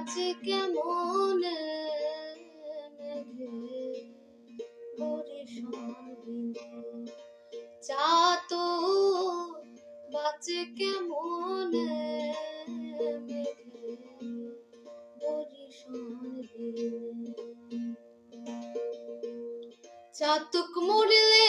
বাঁচে কেমন মেঘে বরিশাল দিনে, চাতক বাঁচে কেমন মেঘে বরিশাল দিনে। চাতক মরিলে